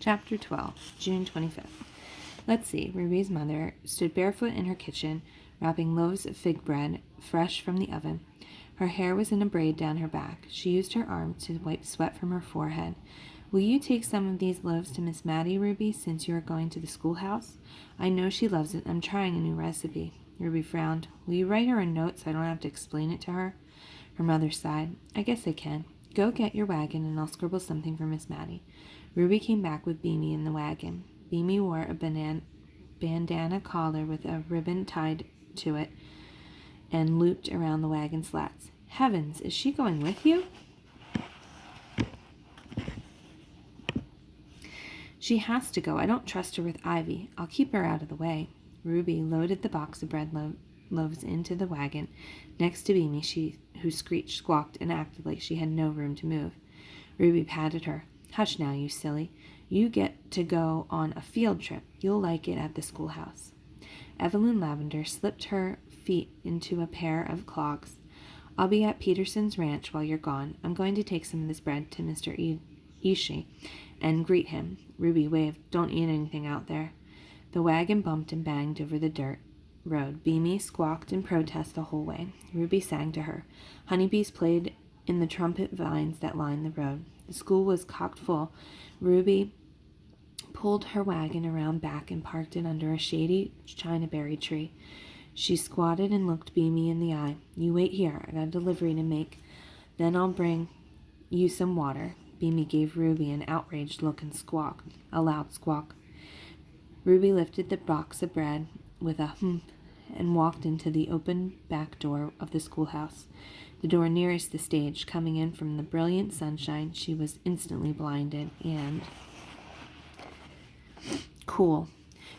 Chapter 12, June 25th. Let's see. Ruby's mother stood barefoot in her kitchen, wrapping loaves of fig bread fresh from the oven. Her hair was in a braid down her back. She used her arm to wipe sweat from her forehead. Will you take some of these loaves to Miss Mattie, Ruby, since you are going to the schoolhouse? I know she loves it. I'm trying a new recipe. Ruby frowned. Will you write her a note so I don't have to explain it to her? Her mother sighed. I guess I can. Go get your wagon and I'll scribble something for Miss Mattie. Ruby came back with Beamy in the wagon. Beamy wore a bandana collar with a ribbon tied to it and looped around the wagon slats. Heavens, is she going with you? She has to go. I don't trust her with Ivy. I'll keep her out of the way. Ruby loaded the box of bread loaves into the wagon next to Beamy, who screeched, squawked, and acted like she had no room to move. Ruby patted her. Hush now, you silly. You get to go on a field trip. You'll like it at the schoolhouse. Evelyn Lavender slipped her feet into a pair of clogs. I'll be at Peterson's ranch while you're gone. I'm going to take some of this bread to Mr. Ishii and greet him. Ruby waved. Don't eat anything out there. The wagon bumped and banged over the dirt road. Beamy squawked in protest the whole way. Ruby sang to her. Honeybees played in the trumpet vines that lined the road. The school was cocked full. Ruby pulled her wagon around back and parked it under a shady chinaberry tree. She squatted and looked Beamy in the eye. You wait here. I got a delivery to make. Then I'll bring you some water. Beamy gave Ruby an outraged look and squawked, a loud squawk. Ruby lifted the box of bread with a humph and walked into the open back door of the schoolhouse, the door nearest the stage. Coming in from the brilliant sunshine, she was instantly blinded and cool.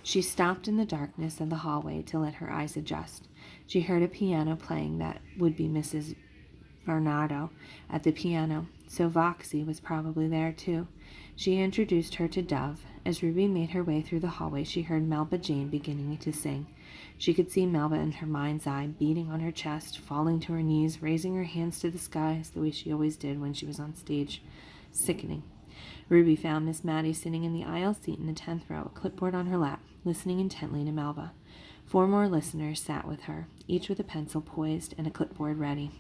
She stopped in the darkness of the hallway to let her eyes adjust. She heard a piano playing. That would be Mrs. Varnado at the piano, so Voxy was probably there too. She introduced her to Dove. As Ruby made her way through the hallway, she heard Melba Jane beginning to sing. She could see Melba in her mind's eye, beating on her chest, falling to her knees, raising her hands to the skies the way she always did when she was on stage. Sickening. Ruby found Miss Mattie sitting in the aisle seat in the 10th row, a clipboard on her lap, listening intently to Melba. 4 more listeners sat with her, each with a pencil poised and a clipboard ready.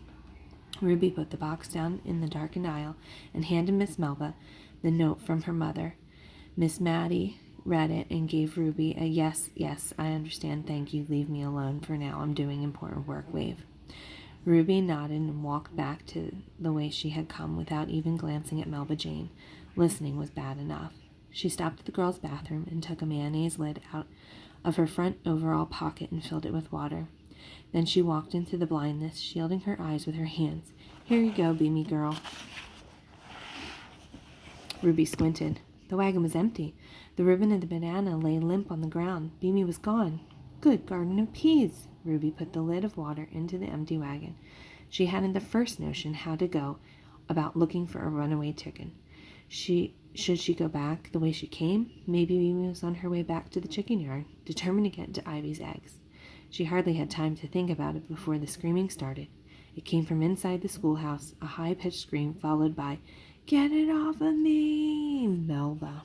Ruby put the box down in the darkened aisle and handed Miss Melba the note from her mother. Miss Mattie read it and gave Ruby a yes, I understand, thank you, leave me alone for now, I'm doing important work wave. Ruby nodded and walked back to the way she had come without even glancing at Melba Jane. Listening was bad enough. She stopped at the girls' bathroom and took a mayonnaise lid out of her front overall pocket and filled it with water. Then she walked into the blindness, shielding her eyes with her hands. Here you go, Beamy girl. Ruby squinted. The wagon was empty. The ribbon of the banana lay limp on the ground. Beamy was gone. Good garden of peas. Ruby put the lid of water into the empty wagon. She hadn't the first notion how to go about looking for a runaway chicken. Should she go back the way she came? Maybe Beamy was on her way back to the chicken yard, determined to get to Ivy's eggs. She hardly had time to think about it before the screaming started. It came from inside the schoolhouse, a high-pitched scream followed by, Get it off of me, Melba.